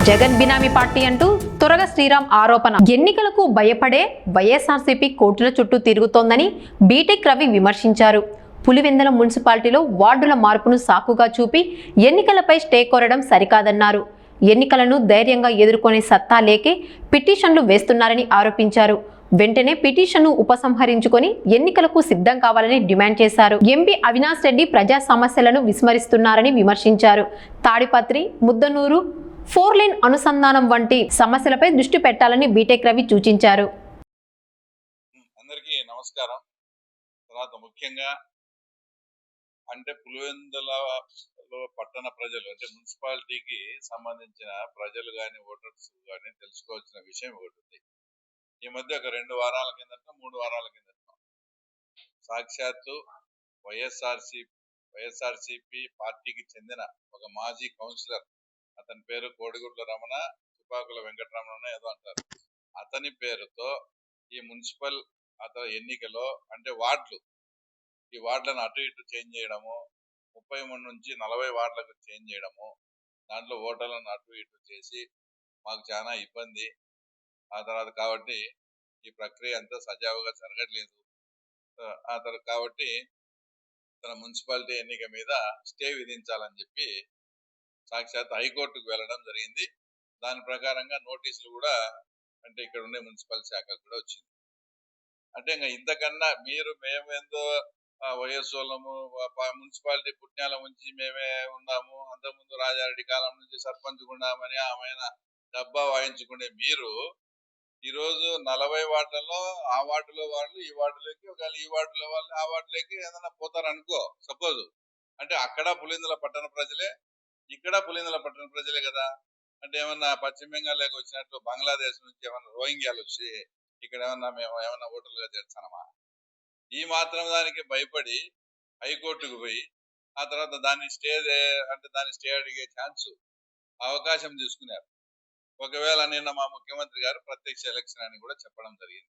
జగన్ బినామీ party అంటూ త్వరగా శ్రీరామ్ ఆరోపణ. ఎన్నికలకు భయపడే వైఎస్ఆర్సీపీ కోర్టుల చుట్టూ తిరుగుతోందని బీటెక్ రవి విమర్శించారు. పులివెందుల మున్సిపాలిటీలో వార్డుల మార్పును సాకుగా చూపి ఎన్నికలపై స్టే కోరడం సరికాదన్నారు. ఎన్నికలను ధైర్యంగా ఎదుర్కొనే సత్తా లేకే పిటిషన్లు వేస్తున్నారని ఆరోపించారు. వెంటనే పిటిషన్ను ఉపసంహరించుకొని ఎన్నికలకు సిద్ధం కావాలని డిమాండ్ చేశారు. ఎంపీ అవినాష్ రెడ్డి ప్రజా సమస్యలను విస్మరిస్తున్నారని విమర్శించారు. తాడిపత్రి, ముద్దనూరు, 4 లేన్ అనుసంధానం వంటి సమస్యలపై దృష్టి పెట్టాలని బీటెక్ రవి సూచించారు. అందరికీ నమస్కారం. తర్వాత ముఖ్యంగా అంటే పులివెందుల పట్టణ ప్రజలు అంటే మున్సిపాలిటీకి సంబంధించిన ప్రజలు కానీ ఓటర్స్ కానీ తెలుసుకోవాల్సిన విషయం ఒకటి ఉంది. ఈ మధ్య ఒక 2 వారాల కిందట 3 వారాల కిందట సాక్షాత్తు వైఎస్ఆర్సీపీ పార్టీకి చెందిన ఒక మాజీ కౌన్సిలర్, అతని పేరు కోడిగుడ్ల రమణ, తుపాకుల వెంకటరమణ ఏదో అంటారు, అతని పేరుతో ఈ మున్సిపల్ ఎన్నికలో అంటే ఈ వార్డులను అటు ఇటు చేంజ్ చేయడము, 33 నుంచి 40 వార్డులకు చేంజ్ చేయడము, దాంట్లో ఓటర్లను అటు ఇటు చేసి మాకు చాలా ఇబ్బంది. ఆ తర్వాత కాబట్టి ఈ ప్రక్రియ అంతా సజావుగా జరగట్లేదు. ఆ తర్వాత కాబట్టి తన మున్సిపాలిటీ ఎన్నిక మీద స్టే విధించాలని చెప్పి సాక్షాత్ హైకోర్టుకు వెళ్ళడం జరిగింది. దాని ప్రకారంగా నోటీసులు కూడా అంటే ఇక్కడ ఉండే మున్సిపల్ శాఖకు కూడా వచ్చింది. అంటే ఇంకా ఇంతకన్నా మేమేందో వయస్సు వాళ్ళము, మున్సిపాలిటీ పుట్టినాల నుంచి మేమే ఉన్నాము, అంతకుముందు రాజారెడ్డి కాలం నుంచి సర్పంచ్ ఉన్నామని ఆమె డబ్బా వాయించుకునే మీరు ఈరోజు 40 వార్డులలో ఆ వార్డులో వాళ్ళు ఈ వార్డులోకి, ఒకవేళ ఈ వార్డులో వాళ్ళు ఆ వార్డులోకి ఏదైనా పోతారనుకో సపోజ్, అంటే అక్కడ పులివెందుల పట్టణ ప్రజలే, ఇక్కడ పులివెందుల పట్టణ ప్రజలే కదా. అంటే ఏమన్నా పశ్చిమ బెంగాల్లోకి వచ్చినట్టు బంగ్లాదేశ్ నుంచి ఏమన్నా రోహింగ్యాలు వచ్చి ఇక్కడ మేము ఏమన్నా ఓటర్లుగా చేర్చానమా? ఈ మాత్రం దానికి భయపడి హైకోర్టుకు పోయి ఆ తర్వాత దాన్ని స్టే అడిగే అవకాశం తీసుకున్నారు. ఒకవేళ నిన్న మా ముఖ్యమంత్రి గారు ప్రత్యక్ష ఎలక్షన్ అని కూడా చెప్పడం జరిగింది.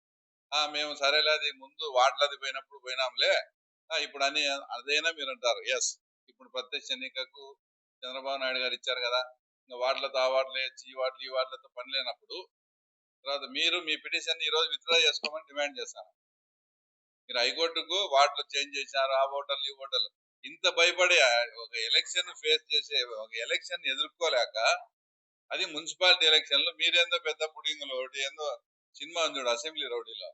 మేము సరేలేది ముందు వార్డులది పోయినాంలే, ఇప్పుడు అని అదైనా మీరు అంటారు. ఎస్, ఇప్పుడు ప్రత్యక్ష ఎన్నికకు చంద్రబాబు నాయుడు గారు ఇచ్చారు కదా, ఇంకా వార్డులతో ఆ వార్డులు వేయచ్చు, ఈ వార్డులతో పని లేనప్పుడు తర్వాత మీరు మీ పిటిషన్ ఈ రోజు విత్డ్రా చేసుకోమని డిమాండ్ చేస్తాను. మీరు హైకోర్టుకు వార్డులు చేంజ్ చేసినారు, ఆ ఓటర్లు ఈ ఓటర్లు ఇంత భయపడే ఒక ఎలక్షన్ ఫేస్ చేసే ఒక ఎలక్షన్ ఎదుర్కోలేక, అది మున్సిపాలిటీ ఎలక్షన్ లో మీరేందో పెద్ద పుడింగులు ఒకటి ఏందో సినిమా ఉంది చూడు అసెంబ్లీ రౌడీలో,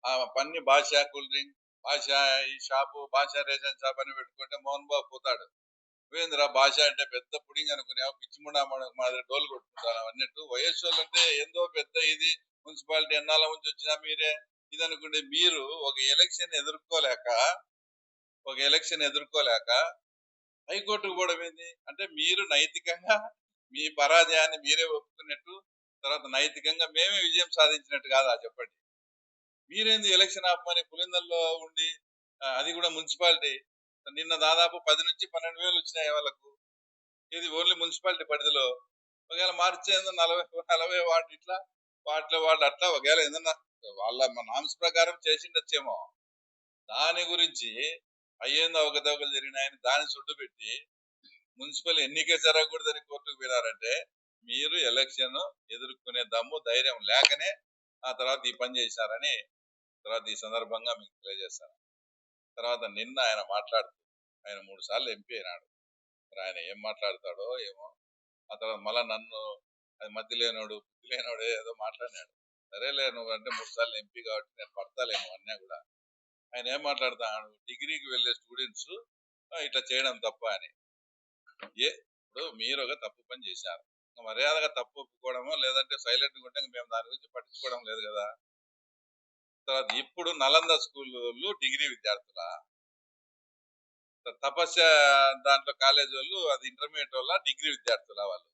ఆ పన్ని భాష కూల్ డ్రింక్, భాష ఈ షాపు, భాష రేషన్ షాప్ అని పెట్టుకుంటే మోహన్ బాబు పోతాడు. వేంద్రా భాష అంటే పెద్ద పుడింగ్ అనుకునేవా, పిచ్చిముండా మాదిరి డోలు కొట్టుకుంటాను అన్నట్టు. వయస్సు అంటే ఏందో పెద్ద ఇది మున్సిపాలిటీ ఎన్నాళ్ళ నుంచి వచ్చినా మీరే ఇది అనుకుంటే, మీరు ఒక ఎలక్షన్ ఎదుర్కోలేక హైకోర్టుకు పోవడం ఏంది? అంటే మీరు నైతికంగా మీ పరాజయాన్ని మీరే ఒప్పుకున్నట్టు, తర్వాత నైతికంగా మేమే విజయం సాధించినట్టు కాదా చెప్పండి? మీరేంది ఎలక్షన్ ఆపమని పులివెందుల్లో ఉండి, అది కూడా మున్సిపాలిటీ నిన్న దాదాపు 10 నుంచి 12,000 వచ్చినాయి వాళ్ళకు, ఇది ఓన్లీ మున్సిపాలిటీ పరిధిలో. ఒకవేళ మార్చేందో 40 వార్డు ఇట్లా వాళ్ళు అట్లా ఒకవేళ ఏదన్నా వాళ్ళ నామ్స్ ప్రకారం చేసిండొచ్చేమో, దాని గురించి అయ్యేందో అవకతవకలు జరిగినాయని దాన్ని చుట్టు పెట్టి మున్సిపల్ ఎన్నికే జరగకూడదని కోర్టుకు పోయినారంటే మీరు ఎలక్షన్ ఎదుర్కొనే దమ్ము ధైర్యం లేకనే ఆ తర్వాత ఈ పని చేశారని తర్వాత ఈ సందర్భంగా మీకు తెలియజేస్తాను. తర్వాత నిన్న ఆయన మాట్లాడుతూ, ఆయన 3 సార్లు ఎంపీ అయినాడు, మరి ఆయన ఏం మాట్లాడతాడో ఏమో. ఆ తర్వాత మళ్ళా నన్ను అది మధ్య లేనోడు బుద్ధి లేనోడు ఏదో మాట్లాడినాడు. సరేలే, నువ్వు అంటే 3 సార్లు ఎంపీ కాబట్టి నేను పడతాలేను అన్నా కూడా. ఆయన ఏం మాట్లాడుతున్నాడు, డిగ్రీకి వెళ్ళే స్టూడెంట్స్ ఇట్లా చేయడం తప్ప అని. ఇప్పుడు మీరు ఒక తప్పు పని చేశారు, మర్యాదగా తప్పు ఒప్పుకోవడమో లేదంటే సైలెంట్ గా ఉంటే మేము దాని గురించి పట్టించుకోవడం లేదు కదా. తర్వాత ఇప్పుడు నలంద స్కూళ్ళు డిగ్రీ విద్యార్థుల, తపస్య దాంట్లో కాలేజ్ వాళ్ళు అది ఇంటర్మీడియట్ వల్ల డిగ్రీ విద్యార్థుల వాళ్ళు.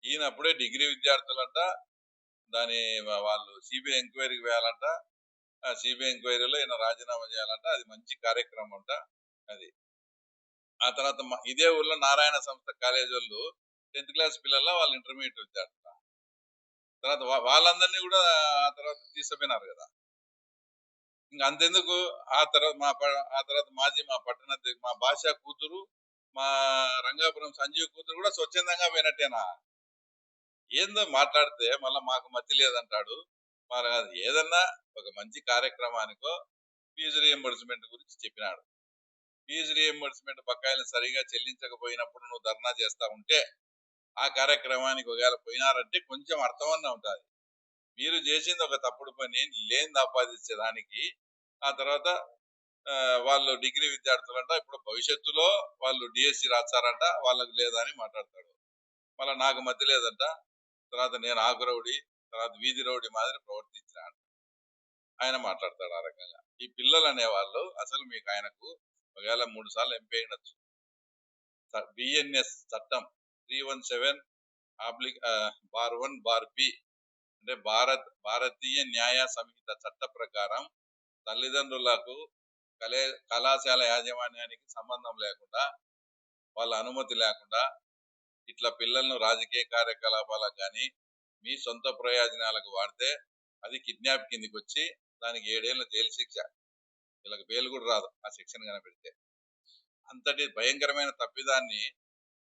ఈయన అప్పుడే డిగ్రీ విద్యార్థులంట, వాళ్ళు సిబిఐ ఎంక్వైరీకి వేయాలంట, సిబిఐ ఎంక్వైరీలో ఈయన రాజీనామా చేయాలంట, అది మంచి కార్యక్రమం అంట అది. ఆ తర్వాత ఇదే ఊర్లో నారాయణ సంస్థ కాలేజ్ వాళ్ళు 10th క్లాస్ పిల్లల వాళ్ళు ఇంటర్మీడియట్ విద్యార్థుల. తర్వాత వాళ్ళందరినీ కూడా ఆ తర్వాత తీసుకుపోయినారు కదా. ఇంకా అంతెందుకు, ఆ తర్వాత మా పట్టణ మా భాష కూతురు మా రంగాపురం సంజీవ్ కూతురు కూడా స్వచ్ఛందంగా పోయినట్టేనా? ఏందో మాట్లాడితే మళ్ళా మాకు మతి లేదంటాడు. మరి అది ఏదన్నా ఒక మంచి కార్యక్రమానికో ఫీజు రియంబర్స్మెంట్ గురించి చెప్పినాడు. ఫీజు రియంబర్స్మెంట్ బకాయిలు సరిగా చెల్లించకపోయినప్పుడు నువ్వు ధర్నా చేస్తా ఉంటే ఆ కార్యక్రమానికి ఒకవేళ పోయినారంటే కొంచెం అర్థమన్నా ఉంటుంది. మీరు చేసింది ఒక తప్పుడు పని లేని ఆపాదించేదానికి ఆ తర్వాత వాళ్ళు డిగ్రీ విద్యార్థులంట ఇప్పుడు భవిష్యత్తులో వాళ్ళు డిఎస్సి రాస్తారంట వాళ్ళకి లేదా అని మాట్లాడతాడు. మళ్ళీ నాకు మధ్య లేదంట. తర్వాత నేను ఆకు రౌడీ తర్వాత వీధి రౌడీ మాదిరి ప్రవర్తించినాడు ఆయన మాట్లాడతాడు ఆ రకంగా. ఈ పిల్లలు అనేవాళ్ళు అసలు మీకు ఆయనకు ఒకవేళ 3 సార్లు ఎంపీ అయినచ్చు. బిఎన్ఎస్ చట్టం 317/1/B అంటే భారతీయ న్యాయ సంహిత చట్ట ప్రకారం తల్లిదండ్రులకు కళాశాల యాజమాన్యానికి సంబంధం లేకుండా వాళ్ళ అనుమతి లేకుండా ఇట్లా పిల్లలను రాజకీయ కార్యకలాపాలకు కానీ మీ సొంత ప్రయోజనాలకు వాడితే అది కిడ్నాప్ కిందికి వచ్చి దానికి 7 ఏళ్ల జైలు శిక్ష. వీళ్ళకి బెయిల్ కూడా రాదు ఆ శిక్షను కనిపెడితే. అంతటి భయంకరమైన తప్పిదాన్ని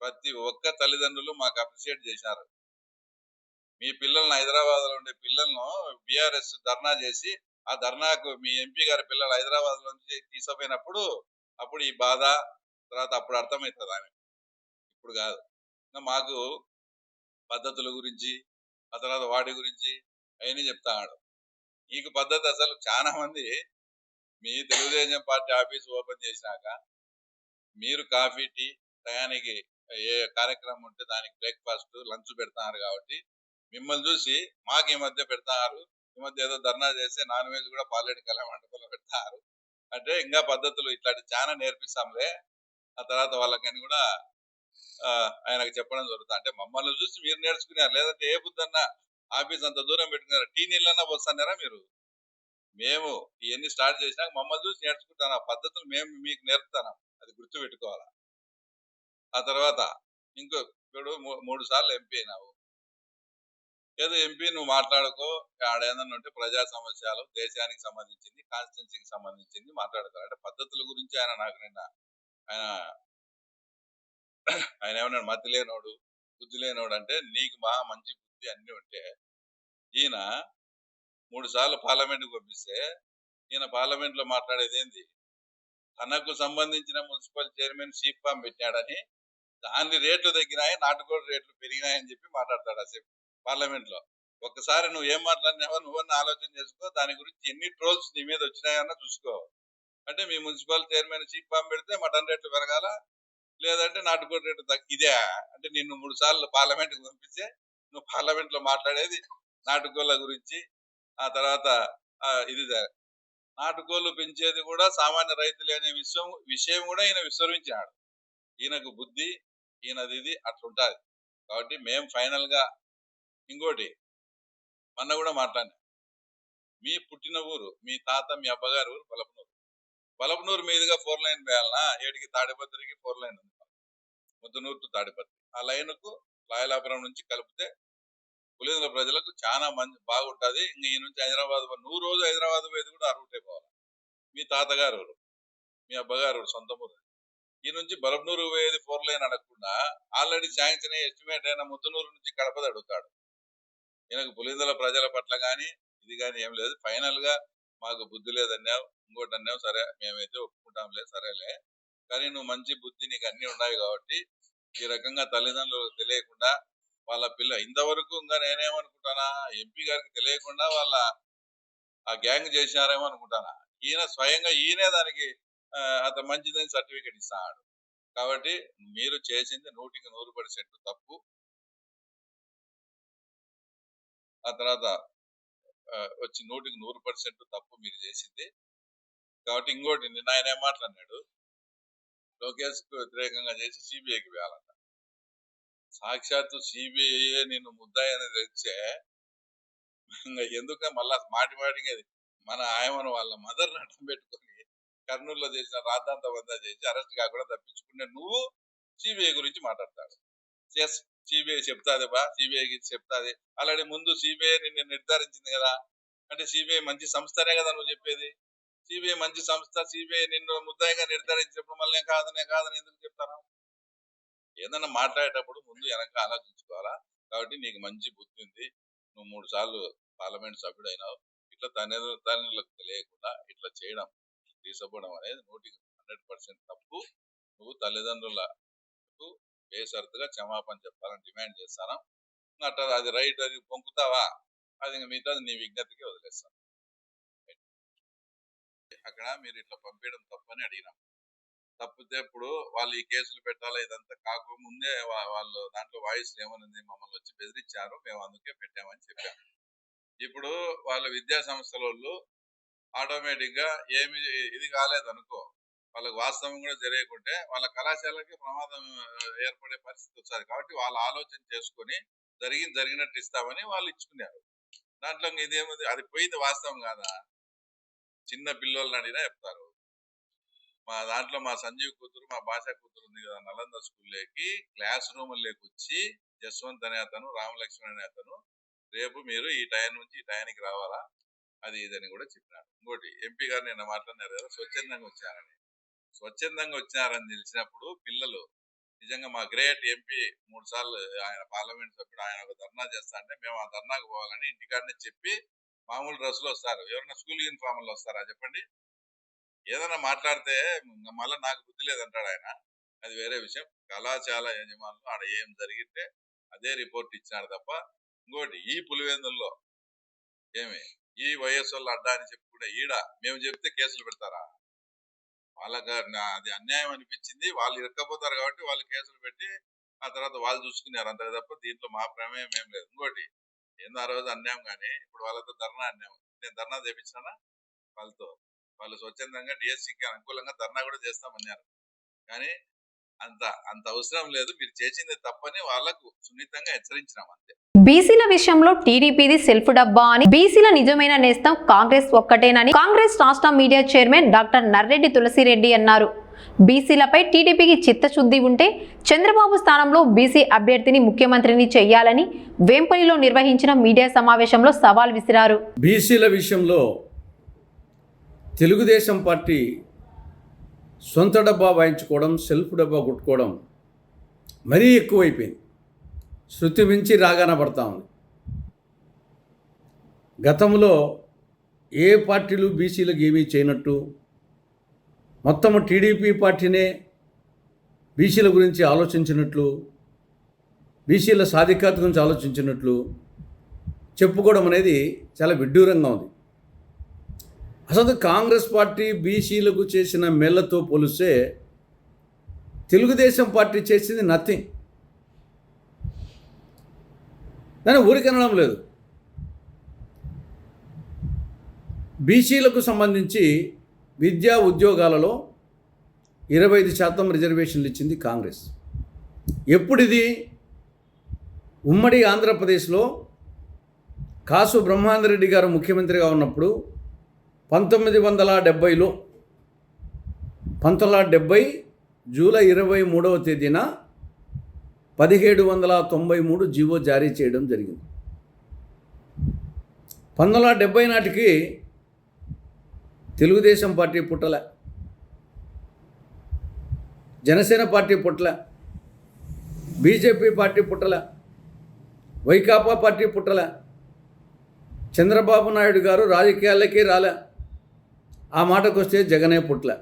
ప్రతి ఒక్క తల్లిదండ్రులు మాకు అప్రిషియేట్ చేశారు. మీ పిల్లల్ని హైదరాబాద్ లో ఉండే పిల్లలను బిఆర్ఎస్ ధర్నా చేసి ఆ ధర్నాకు మీ ఎంపీ గారి పిల్లలు హైదరాబాద్ నుంచి తీసుకుపోయినప్పుడు అప్పుడు ఈ బాధ తర్వాత అప్పుడు అర్థమవుతుంది ఆమె. ఇప్పుడు కాదు. మాకు పద్ధతుల గురించి ఆ తర్వాత వాటి గురించి అవన్నీ చెప్తాడు. నీకు పద్ధతి అసలు చాలా మంది మీ తెలుగుదేశం పార్టీ ఆఫీస్ ఓపెన్ చేసినాక మీరు కాఫీ టీ టయానికి ఏ కార్యక్రమం ఉంటే దానికి బ్రేక్ఫాస్ట్ లంచ్ పెడతారు కాబట్టి మిమ్మల్ని చూసి మాకు ఈ మధ్య పెడతారు. ఈ మధ్య ఏదో ధర్నా చేస్తే నాన్ వెజ్ కూడా పాలేటి కళ్యాణ మండపంలో పెడతారు అంటే ఇంకా పద్ధతులు ఇట్లాంటి చాలా నేర్పిస్తాంలే ఆ తర్వాత వాళ్ళకని కూడా ఆయనకు చెప్పడం జరుగుతుంది. అంటే మమ్మల్ని చూసి మీరు నేర్చుకున్నారు. లేదంటే ఏ బుద్ధన్నా ఆఫీస్ అంత దూరం పెట్టుకున్నారు. టీ నీళ్ళన్నా వస్తున్నారా మీరు? మేము ఇవన్నీ స్టార్ట్ చేసినాక మమ్మల్ని చూసి నేర్చుకుంటాను. ఆ పద్ధతులు మేము మీకు నేర్పుతాను. అది గుర్తు పెట్టుకోవాలా. ఆ తర్వాత ఇంకో ఇప్పుడు 3 సార్లు ఎంపీ అయినావు. ఏదో ఎంపీ నువ్వు మాట్లాడుకో ఆడేదన్నా ఉంటే ప్రజా సమస్యలు దేశానికి సంబంధించింది కాన్స్టిట్యున్సీకి సంబంధించింది మాట్లాడతారు. అంటే పద్ధతుల గురించి ఆయన నాకు నిన్న ఆయన ఏమన్నాడు, మతి లేనోడు బుద్ధి లేనోడు అంటే నీకు బాగా మంచి బుద్ధి అన్ని ఉంటే ఈయన 3 సార్లు పార్లమెంట్కి పంపిస్తే ఈయన పార్లమెంట్ లో మాట్లాడేది ఏంది? తనకు సంబంధించిన మున్సిపల్ చైర్మన్ చీఫ్ ఫామ్ పెట్టాడని దాని రేట్లు తగ్గినాయి నాటుకోడి రేట్లు పెరిగినాయని చెప్పి మాట్లాడతాడు అసలు పార్లమెంట్ లో. ఒక్కసారి నువ్వు ఏం మాట్లాడినావో నువ్వన్నా ఆలోచన చేసుకో. దాని గురించి ఎన్ని ట్రోల్స్ నీ మీద వచ్చినాయన్నా చూసుకో. అంటే మీ మున్సిపల్ చైర్మన్ చీఫ్ ఫామ్ పెడితే మటన్ రేట్లు పెరగాల లేదంటే నాటుకోడి రేటు ఇదే అంటే నిన్ను 3 సార్లు పార్లమెంట్ కి పంపిస్తే నువ్వు పార్లమెంట్ లో మాట్లాడేది నాటుకోళ్ళ గురించి. ఆ తర్వాత ఇది నాటుకోళ్లు పెంచేది కూడా సామాన్య రైతులే అనే విషయం కూడా ఈయన విస్మరించాడు. ఈయనకు బుద్ధి ఈయనది ఇది అట్లుంటది. కాబట్టి మేము ఫైనల్ గా ఇంకోటి మొన్న కూడా మాట్లాడినా, మీ పుట్టిన ఊరు మీ తాత మీ అబ్బగారు ఊరు బలపనూరు మీదుగా 4 లైన్ వేయాలనా? ఏడికి తాడిపత్రికి 4 లైన్ ఉంది. ముద్దునూరు టు తాడిపత్రి ఆ లైన్ కు లాయలాపురం నుంచి కలిపితే పులివెందుల ప్రజలకు చాలా మంది బాగుంటది. ఇంక ఈ నుంచి హైదరాబాద్ నువ్వు రోజు హైదరాబాద్ పోయేది కూడా ఆ రూటే పోవాలి. మీ తాతగారు ఊరు మీ అబ్బగారు ఊరు సొంత ఊరు. ఈ నుంచి బలపనూరు పోయేది 4 లైన్ అడగకుండా ఆల్రెడీ శాంక్షన్ ఎస్టిమేట్ అయిన ముద్దునూరు నుంచి కడపది అడుగుతాడు. ఈయనకు పులివెందుల ప్రజల పట్ల కానీ ఇది కానీ ఏం లేదు. ఫైనల్ గా మాకు బుద్ధి లేదన్నావు ఇంకోటి అన్నావు, సరే మేమైతే ఒప్పుకుంటాంలే సరేలే. కానీ నువ్వు మంచి బుద్ధి నీకు అన్ని ఉన్నాయి కాబట్టి ఈ రకంగా తల్లిదండ్రులకు తెలియకుండా వాళ్ళ పిల్ల ఇంతవరకు ఇంకా నేనేమనుకుంటానా ఎంపీ గారికి తెలియకుండా వాళ్ళ ఆ గ్యాంగ్ చేసినారేమో అనుకుంటానా. ఈయన స్వయంగా ఈయనే దానికి అతను మంచిదని సర్టిఫికెట్ ఇస్తాడు. కాబట్టి మీరు చేసింది 100% తప్పు. ఆ తర్వాత వచ్చి 100% తప్పు మీరు చేసింది. కాబట్టి ఇంకోటి నిన్న ఆయన ఏం మాట్లాడినాడు, లోకేష్ కు వ్యతిరేకంగా చేసి సిబిఐకి వేయాలంట. సాక్షాత్తు సిబిఐ నిన్ను ముద్దాయి అనేది తెచ్చే ఇంకా ఎందుక మళ్ళా మాటికి మన ఆయమను వాళ్ళ మదర్ అడ్డం పెట్టుకొని కర్నూలులో చేసిన రాద్ధాంత బందా చేసి అరెస్ట్ కాకుండా తప్పించుకునే నువ్వు సిబిఐ గురించి మాట్లాడతాడు. ఎస్ సిబిఐ చెప్తాది సిబిఐకి చెప్తాది. ఆల్రెడీ ముందు సిబిఐ నిన్ను నిర్ధారించింది కదా. అంటే సిబిఐ మంచి సంస్థనే కదా నువ్వు చెప్పేది. సిబిఐ మంచి సంస్థ, సిబిఐ నిన్ను ముద్దాయిగా నిర్ధారించినప్పుడు మళ్ళీ కాదని ఎందుకు చెప్తాను? ఏదన్నా మాట్లాడేటప్పుడు ముందు వెనక ఆలోచించుకోవాలా. కాబట్టి నీకు మంచి బుద్ధి ఉంది, నువ్వు 3 సార్లు పార్లమెంట్ సభ్యుడు అయినావు, ఇట్లా తల్లిదండ్రులకు తెలియకుండా ఇట్లా చేయడం, తీసుకోవడం అనేది 100% తప్పు. నువ్వు తల్లిదండ్రులకు బేసరతుగా క్షమాపణ చెప్పాలని డిమాండ్ చేస్తాను. అట్లా అది రైట్ అని పొంకుతావా, అది మిగతా నీ విజ్ఞతకి వదిలేస్తాను. అక్కడ మీరు ఇట్లా పంపించడం తప్పని అడిగినాం. తప్పితే ఇప్పుడు వాళ్ళు ఈ కేసులు పెట్టాలా, ఇదంతా కాకముందే వాళ్ళు దాంట్లో వాయిస్ ఏమనుంది, మమ్మల్ని వచ్చి బెదిరించారు, మేము అందుకే పెట్టామని చెప్పాము. ఇప్పుడు వాళ్ళ విద్యా సంస్థల వాళ్ళు ఆటోమేటిక్ గా ఏమి ఇది కాలేదనుకో, వాళ్ళకి వాస్తవం కూడా జరిగకుంటే వాళ్ళ కళాశాలకి ప్రమాదం ఏర్పడే పరిస్థితి వస్తుంది. కాబట్టి వాళ్ళు ఆలోచన చేసుకుని జరిగినట్టు ఇస్తామని వాళ్ళు ఇచ్చుకున్నారు. దాంట్లో ఇదేముంది, అది పోయింది వాస్తవం కాదా? చిన్న పిల్లల్ని అడిగినా చెప్తారు. మా దాంట్లో మా సంజీవ్ కూతురు, మా భాష కూతురు ఉంది కదా, నలంద స్కూల్లోకి క్లాస్ రూమ్ వచ్చి జస్వంత్ అనే అతను, రామలక్ష్మణ్ అనే అతను, రేపు మీరు ఈ టైం నుంచి ఈ టైంకి రావాలా, అది ఇదని కూడా చెప్పినారు. ఇంకోటి ఎంపీ గారు నిన్న మాట్లాడినారు కదా, స్వచ్ఛందంగా వచ్చారని తెలిసినప్పుడు పిల్లలు నిజంగా మా గ్రేట్ ఎంపీ 3 సార్లు ఆయన పార్లమెంట్ సభ్యుడు, ఆయన ఒక ధర్నా చేస్తా అంటే మేము ఆ ధర్నాకు పోవాలని ఇంటికాడనే చెప్పి మామూలు డ్రెస్సులో వస్తారు. ఎవరైనా స్కూల్ యూనిఫామ్లో వస్తారా చెప్పండి? ఏదైనా మాట్లాడితే మళ్ళీ నాకు బుద్ధి లేదంటాడు ఆయన, అది వేరే విషయం. కళాశాల యజమానులు ఆడ ఏం జరిగితే అదే రిపోర్ట్ ఇచ్చినారు తప్ప ఇంకోటి ఈ పులివెందుల్లో ఈ వైఎస్ వాళ్ళు అడ్డా అని చెప్పుకుంటే ఈడ మేము చెప్తే కేసులు పెడతారా? వాళ్ళకి అది అన్యాయం అనిపించింది, వాళ్ళు ఇరక్కపోతారు కాబట్టి వాళ్ళు కేసులు పెట్టి ఆ తర్వాత వాళ్ళు చూసుకున్నారు అంతే తప్ప దీంట్లో మా ప్రమేయం ఏం లేదు. ఇంకోటి ఏందో ఆ రోజు అన్యాయం, కానీ ఇప్పుడు వాళ్ళతో ధర్నా అన్యాయం. నేను ధర్నా చేపించినా వాళ్ళతో, వాళ్ళు స్వచ్ఛందంగా డిఎస్సికి అనుకూలంగా ధర్నా కూడా చేస్తామన్నారు. కానీ అంత అవసరం లేదు, మీరు చేసింది తప్పని వాళ్ళకు సున్నితంగా హెచ్చరించినాం అంతే. బీసీల విషయంలో టీడీపీది సెల్ఫ్ డబ్బా అని, బీసీల నిజమైన నేస్తం కాంగ్రెస్ ఒక్కటేనని కాంగ్రెస్ రాష్ట్ర media chairman doctor Narreddy Tulasireddy అన్నారు. బీసీలపై టీడీపీకి చిత్తశుద్ధి ఉంటే చంద్రబాబు స్థానంలో బీసీ అభ్యర్థిని ముఖ్యమంత్రిని చేయాలని వేంపల్లిలో నిర్వహించిన మీడియా సమావేశంలో సవాల్ విసిరారు. బీసీల విషయంలో తెలుగుదేశం పార్టీ సొంత డబ్బా వాయించుకోవడం, సెల్ఫ్ డబ్బా కొట్టుకోవడం మరీ ఎక్కువైపోయింది. శృతి మించి రాగాన పడతా ఉంది. గతంలో ఏ పార్టీలు బీసీలకు ఏమీ చేయనట్టు, మొత్తము టీడీపీ పార్టీనే బీసీల గురించి ఆలోచించినట్లు, బీసీల సాధికారత గురించి ఆలోచించినట్లు చెప్పుకోవడం అనేది చాలా విడ్డూరంగా ఉంది. అసలు కాంగ్రెస్ పార్టీ బీసీలకు చేసిన మేళ్లతో పోలిస్తే తెలుగుదేశం పార్టీ చేసింది నథింగ్. దాన్ని ఊరికనడం లేదు. బీసీలకు సంబంధించి విద్యా ఉద్యోగాలలో 25% రిజర్వేషన్లు ఇచ్చింది కాంగ్రెస్. ఎప్పుడిది? ఉమ్మడి ఆంధ్రప్రదేశ్లో కాసు బ్రహ్మాందరెడ్డి గారు ముఖ్యమంత్రిగా ఉన్నప్పుడు 1970 జూలై 23వ తేదీన 1793 జీవో జారీ చేయడం జరిగింది. 1970 నాటికి తెలుగుదేశం పార్టీ పుట్టలే, జనసేన పార్టీ పుట్టలే, బీజేపీ పార్టీ పుట్టలే, వైకాపా పార్టీ పుట్టలే, చంద్రబాబు నాయుడు గారు రాజకీయాలకి రాలే, ఆ మాటకు వస్తే జగనే పుట్టలే.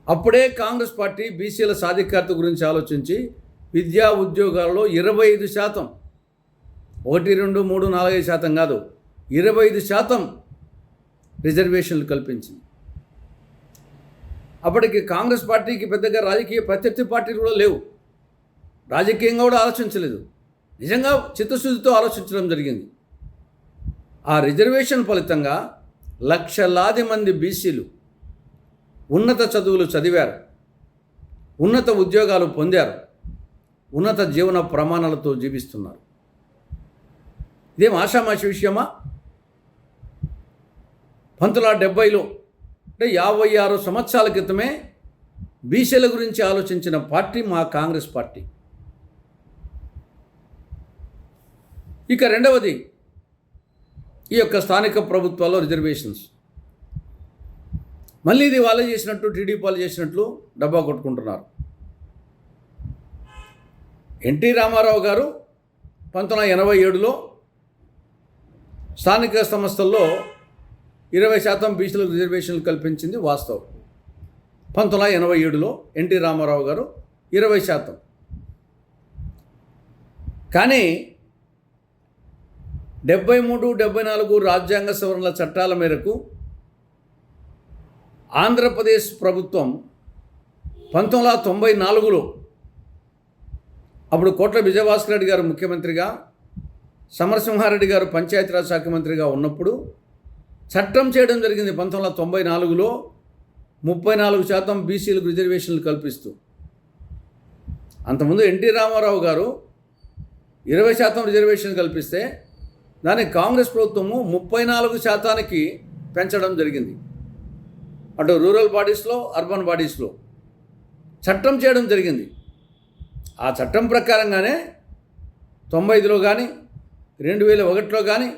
అప్పుడే కాంగ్రెస్ పార్టీ బీసీల సాధికారత గురించి ఆలోచించి విద్యా ఉద్యోగాల్లో 25%, 1, 2, 3, 4, 5% కాదు, 25% రిజర్వేషన్లు కల్పించింది. అప్పటికి కాంగ్రెస్ పార్టీకి పెద్దగా రాజకీయ ప్రత్యర్థి పార్టీలు కూడా లేవు, రాజకీయంగా కూడా ఆలోచించలేదు, నిజంగా చిత్తశుద్ధితో ఆలోచించడం జరిగింది. ఆ రిజర్వేషన్ ఫలితంగా లక్షలాది మంది బీసీలు ఉన్నత చదువులు చదివారు, ఉన్నత ఉద్యోగాలు పొందారు, ఉన్నత జీవన ప్రమాణాలతో జీవిస్తున్నారు. ఇదేం ఆషామాషి విషయమా? 1970లో అంటే 56 సంవత్సరాల క్రితమే బీసీల గురించి ఆలోచించిన పార్టీ మా కాంగ్రెస్ పార్టీ. ఇక రెండవది, ఈ యొక్క స్థానిక ప్రభుత్వాల్లో రిజర్వేషన్స్. మళ్ళీ ఇది వాళ్ళే చేసినట్టు, టీడీపీ వాళ్ళు చేసినట్లు డబ్బా కొట్టుకుంటున్నారు. ఎన్టీ రామారావు గారు 1987లో స్థానిక సంస్థల్లో 20% బీసీలకు రిజర్వేషన్లు కల్పించింది వాస్తవం. 1987లో ఎన్టీ రామారావు గారు 20%. కానీ 73, 74 రాజ్యాంగ సవరణల చట్టాల మేరకు ఆంధ్రప్రదేశ్ ప్రభుత్వం 1994లో అప్పుడు కోట్ల విజయభాస్కర్ రెడ్డి గారు ముఖ్యమంత్రిగా, సమరసింహారెడ్డి గారు పంచాయతీరాజ్ శాఖ మంత్రిగా ఉన్నప్పుడు చట్టం చేయడం జరిగింది. 1994లో 34% బీసీలకు రిజర్వేషన్లు కల్పిస్తూ. అంతకుముందు ఎన్టీ రామారావు గారు 20% రిజర్వేషన్ కల్పిస్తే దాన్ని కాంగ్రెస్ ప్రభుత్వము 34%కి పెంచడం జరిగింది. అటు రూరల్ బాడీస్లో, అర్బన్ బాడీస్లో చట్టం చేయడం జరిగింది. ఆ చట్టం ప్రకారంగానే 95లో కానీ, 2001లో కానీ,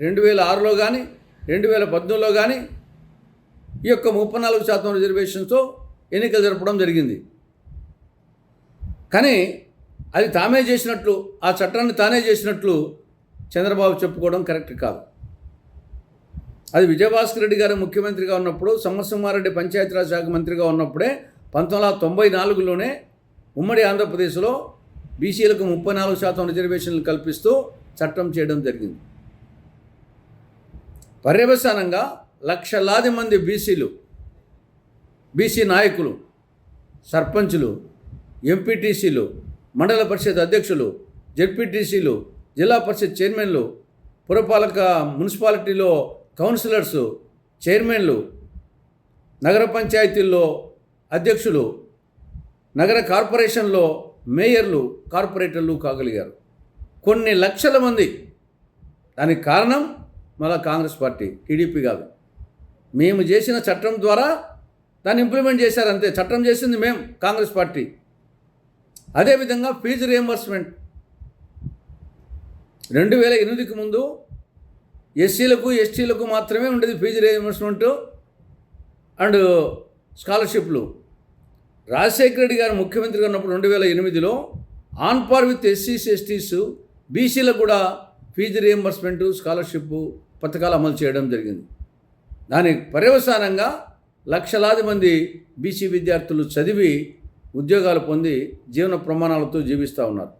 2006లో కానీ, 2018లో కానీ ఈ యొక్క 34% రిజర్వేషన్తో ఎన్నికలు జరపడం జరిగింది. కానీ అది తామే చేసినట్లు, ఆ చట్టాన్ని తానే చేసినట్లు చంద్రబాబు చెప్పుకోవడం కరెక్ట్ కాదు. అది విజయభాస్కర్ రెడ్డి గారు ముఖ్యమంత్రిగా ఉన్నప్పుడు, సమరసింహారెడ్డి పంచాయతీరాజ్ శాఖ మంత్రిగా ఉన్నప్పుడే 1994లోనే ఉమ్మడి ఆంధ్రప్రదేశ్లో బీసీలకు 34% రిజర్వేషన్లు కల్పిస్తూ చట్టం చేయడం జరిగింది. పర్యవసానంగా లక్షలాది మంది బీసీ నాయకులు, సర్పంచులు, ఎంపీటీసీలు, మండల పరిషత్ అధ్యక్షులు, జెడ్పీటీసీలు, జిల్లా పరిషత్ చైర్మన్లు, పురపాలక మున్సిపాలిటీలో కౌన్సిలర్సు, చైర్మన్లు, నగర పంచాయతీల్లో అధ్యక్షులు, నగర కార్పొరేషన్లో మేయర్లు, కార్పొరేటర్లు కాగలిగారు. కొన్ని లక్షల మంది. దానికి కారణం మళ్ళా కాంగ్రెస్ పార్టీ, టీడీపీ కాదు. మేము చేసిన చట్టం ద్వారా దాన్ని ఇంప్లిమెంట్ చేశారు అంతే. చట్టం చేసింది మేము, కాంగ్రెస్ పార్టీ. అదేవిధంగా ఫీజు రియంబర్స్మెంట్ 2008కి ముందు ఎస్సీలకు, ఎస్టీలకు మాత్రమే ఉండేది ఫీజు రియంబర్స్మెంట్ అండ్ స్కాలర్షిప్లు. రాజశేఖర రెడ్డి గారు ముఖ్యమంత్రిగా ఉన్నప్పుడు 2008లో ఆన్ పార్ విత్ ఎస్సీస్, ఎస్టీస్, బీసీలకు కూడా ఫీజు రియంబర్స్మెంట్, స్కాలర్షిప్ పథకాలు అమలు చేయడం జరిగింది. దానికి పర్యవసానంగా లక్షలాది మంది బీసీ విద్యార్థులు చదివి ఉద్యోగాలు పొంది జీవన ప్రమాణాలతో జీవిస్తూ ఉన్నారు.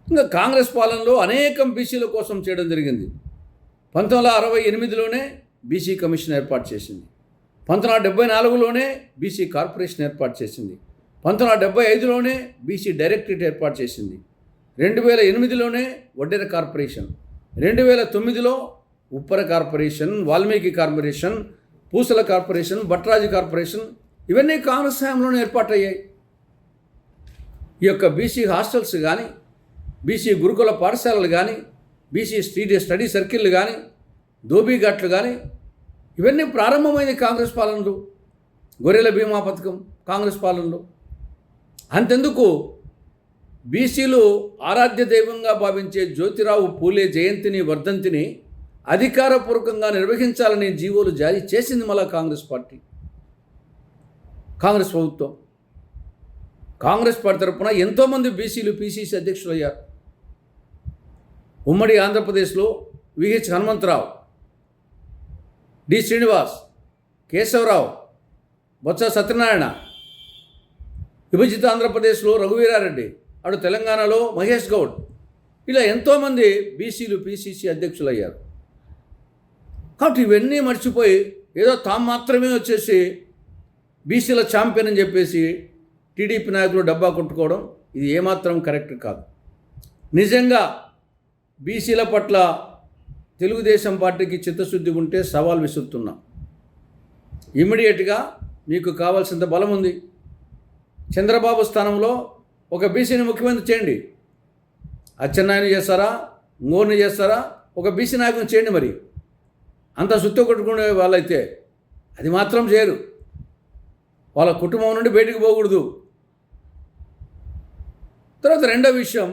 ఇంకా కాంగ్రెస్ పాలనలో అనేకం బీసీల కోసం చేయడం జరిగింది. 1968లోనే బీసీ కమిషన్ ఏర్పాటు చేసింది. 1974లోనే బీసీ కార్పొరేషన్ ఏర్పాటు చేసింది. 1975లోనే బీసీ డైరెక్టరేట్ ఏర్పాటు చేసింది. 2008లోనే వడ్డెర కార్పొరేషన్, 2009లో Uppara corporation, Valmiki corporation, Pusala corporation, Bhatraju corporation, ఇవన్నీ కాంగ్రెస్ హయాంలోనే ఏర్పాటయ్యాయి. ఈ యొక్క బీసీ హాస్టల్స్ కానీ, బీసీ గురుకుల పాఠశాలలు కానీ, బీసీ స్టడీ సర్కిళ్ళు కానీ, దోబీఘాట్లు కానీ, ఇవన్నీ ప్రారంభమైంది కాంగ్రెస్ పాలనలో. గొర్రెల బీమా పథకం కాంగ్రెస్ పాలనలో. అంతెందుకు బీసీలు ఆరాధ్య దైవంగా భావించే జ్యోతిరావు పూలే జయంతిని, వర్ధంతిని అధికారపూర్వకంగా నిర్వహించాలని జీవోలు జారీ చేసింది మళ్ళా కాంగ్రెస్ పార్టీ, కాంగ్రెస్ ప్రభుత్వం. కాంగ్రెస్ పార్టీ తరఫున ఎంతోమంది బీసీలు పీసీసీ అధ్యక్షులు అయ్యారు. ఉమ్మడి ఆంధ్రప్రదేశ్లో విహెచ్ హనుమంతరావు, డి శ్రీనివాస్, కేశవరావు, బొత్స సత్యనారాయణ, విభజిత ఆంధ్రప్రదేశ్లో రఘువీరారెడ్డి, అటు తెలంగాణలో మహేష్ గౌడ్, ఇలా ఎంతోమంది బీసీలు పీసీసీ అధ్యక్షులు అయ్యారు. కాబట్టి ఇవన్నీ మర్చిపోయి ఏదో తాము మాత్రమే వచ్చేసి బీసీల ఛాంపియన్ అని చెప్పేసి టీడీపీ నాయకులు డబ్బా కొట్టుకోవడం ఇది ఏమాత్రం కరెక్ట్ కాదు. నిజంగా బీసీల పట్ల తెలుగుదేశం పార్టీకి చిత్తశుద్ధి ఉంటే సవాల్ విసురుతున్నాం. ఇమ్మీడియట్గా మీకు కావాల్సినంత బలం ఉంది. చంద్రబాబు స్థానంలో ఒక బీసీని ముఖ్యమంత్రి చేయండి. అచ్చెన్నాయుని చేస్తారా, ఇంగోరిని చేస్తారా, ఒక బీసీ నాయకుని చేయండి. మరి అంత సుత్తు కొట్టుకునే వాళ్ళైతే అది మాత్రం చేయరు. వాళ్ళ కుటుంబం నుండి బయటికి పోకూడదు. తర్వాత రెండో విషయం,